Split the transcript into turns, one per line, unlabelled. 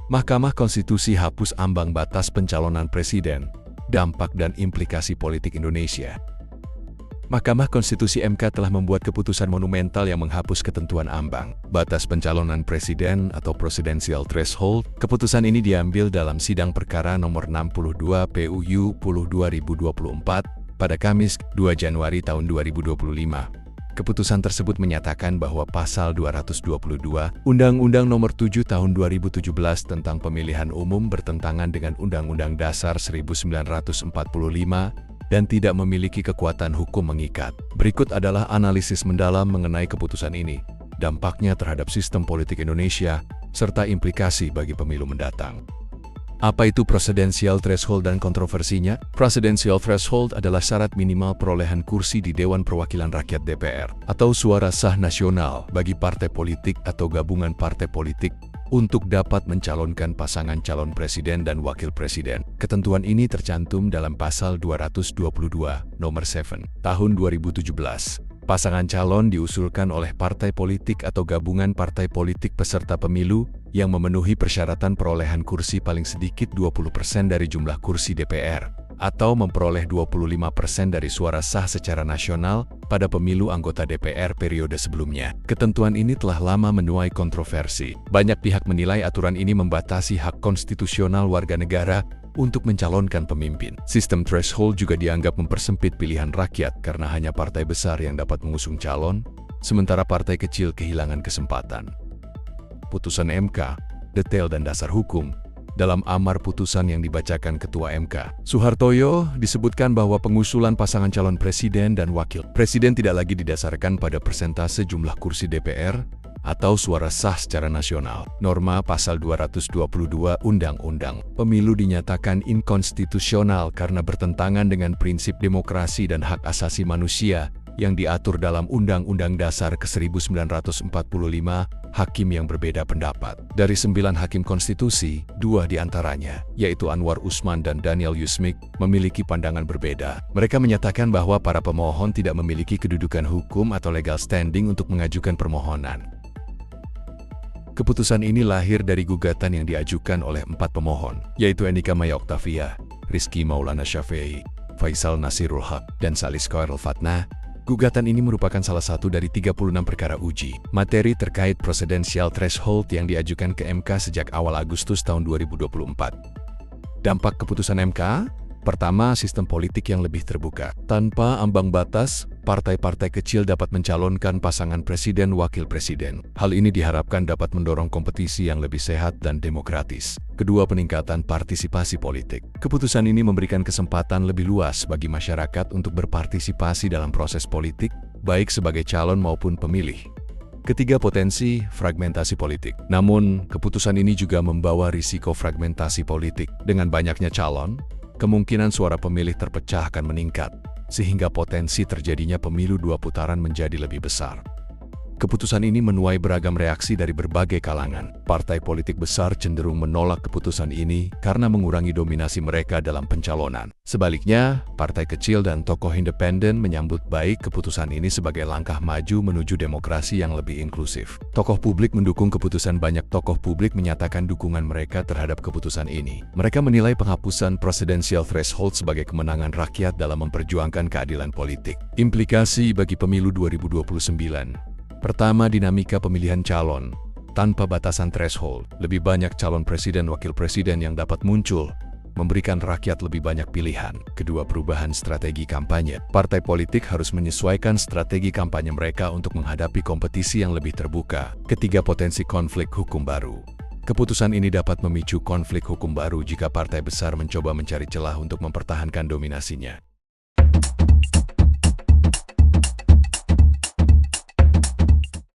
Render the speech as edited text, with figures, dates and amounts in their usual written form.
Mahkamah Konstitusi hapus ambang batas pencalonan presiden, dampak dan implikasi politik Indonesia. Mahkamah Konstitusi (MK) telah membuat keputusan monumental yang menghapus ketentuan ambang batas pencalonan presiden atau presidential threshold. Keputusan ini diambil dalam sidang perkara nomor 62 PUU 10/2024 pada Kamis 2 Januari tahun 2025. Keputusan tersebut menyatakan bahwa Pasal 222 Undang-Undang Nomor 7 Tahun 2017 tentang Pemilihan Umum bertentangan dengan Undang-Undang Dasar 1945 dan tidak memiliki kekuatan hukum mengikat. Berikut adalah analisis mendalam mengenai keputusan ini, dampaknya terhadap sistem politik Indonesia, serta implikasi bagi pemilu mendatang. Apa itu presidential threshold dan kontroversinya? Presidential threshold adalah syarat minimal perolehan kursi di Dewan Perwakilan Rakyat (DPR) atau suara sah nasional bagi partai politik atau gabungan partai politik untuk dapat mencalonkan pasangan calon presiden dan wakil presiden. Ketentuan ini tercantum dalam Pasal 222 Nomor 7 Tahun 2017. Pasangan calon diusulkan oleh partai politik atau gabungan partai politik peserta pemilu yang memenuhi persyaratan perolehan kursi paling sedikit 20% dari jumlah kursi DPR, atau memperoleh 25% dari suara sah secara nasional pada pemilu anggota DPR periode sebelumnya. Ketentuan ini telah lama menuai kontroversi. Banyak pihak menilai aturan ini membatasi hak konstitusional warga negara untuk mencalonkan pemimpin. Sistem threshold juga dianggap mempersempit pilihan rakyat karena hanya partai besar yang dapat mengusung calon, sementara partai kecil kehilangan kesempatan. Putusan MK, detail dan dasar hukum. Dalam amar putusan yang dibacakan Ketua MK, Suhartoyo, disebutkan bahwa pengusulan pasangan calon presiden dan wakil presiden tidak lagi didasarkan pada persentase jumlah kursi DPR atau suara sah secara nasional. Norma Pasal 222 Undang-Undang Pemilu dinyatakan inkonstitusional karena bertentangan dengan prinsip demokrasi dan hak asasi manusia yang diatur dalam Undang-Undang Dasar ke-1945. Hakim yang berbeda pendapat. Dari 9 hakim konstitusi, 2 diantaranya, yaitu Anwar Usman dan Daniel Yusmik, memiliki pandangan berbeda. Mereka menyatakan bahwa para pemohon tidak memiliki kedudukan hukum atau legal standing untuk mengajukan permohonan. Keputusan ini lahir dari gugatan yang diajukan oleh 4 pemohon, yaitu Enika Maya Octavia, Rizky Maulana Syafiei, Faisal Nasirul Haq, dan Salis Khairul Fatnah. Gugatan ini merupakan salah satu dari 36 perkara uji materi terkait presidential threshold yang diajukan ke MK sejak awal Agustus tahun 2024. Dampak keputusan MK? Pertama, sistem politik yang lebih terbuka. Tanpa ambang batas, partai-partai kecil dapat mencalonkan pasangan presiden wakil presiden. Hal ini diharapkan dapat mendorong kompetisi yang lebih sehat dan demokratis. Kedua, peningkatan partisipasi politik. Keputusan ini memberikan kesempatan lebih luas bagi masyarakat untuk berpartisipasi dalam proses politik, baik sebagai calon maupun pemilih. Ketiga, potensi fragmentasi politik. Namun, keputusan ini juga membawa risiko fragmentasi politik. Dengan banyaknya calon, kemungkinan suara pemilih terpecah akan meningkat, sehingga potensi terjadinya pemilu 2 putaran menjadi lebih besar. Keputusan ini menuai beragam reaksi dari berbagai kalangan. Partai politik besar cenderung menolak keputusan ini karena mengurangi dominasi mereka dalam pencalonan. Sebaliknya, partai kecil dan tokoh independen menyambut baik keputusan ini sebagai langkah maju menuju demokrasi yang lebih inklusif. Tokoh publik mendukung keputusan. Banyak tokoh publik menyatakan dukungan mereka terhadap keputusan ini. Mereka menilai penghapusan presidential threshold sebagai kemenangan rakyat dalam memperjuangkan keadilan politik. Implikasi bagi pemilu 2029. Pertama, dinamika pemilihan calon. Tanpa batasan threshold, lebih banyak calon presiden wakil presiden yang dapat muncul, memberikan rakyat lebih banyak pilihan. Kedua, perubahan strategi kampanye. Partai politik harus menyesuaikan strategi kampanye mereka untuk menghadapi kompetisi yang lebih terbuka. Ketiga, potensi konflik hukum baru. Keputusan ini dapat memicu konflik hukum baru jika partai besar mencoba mencari celah untuk mempertahankan dominasinya.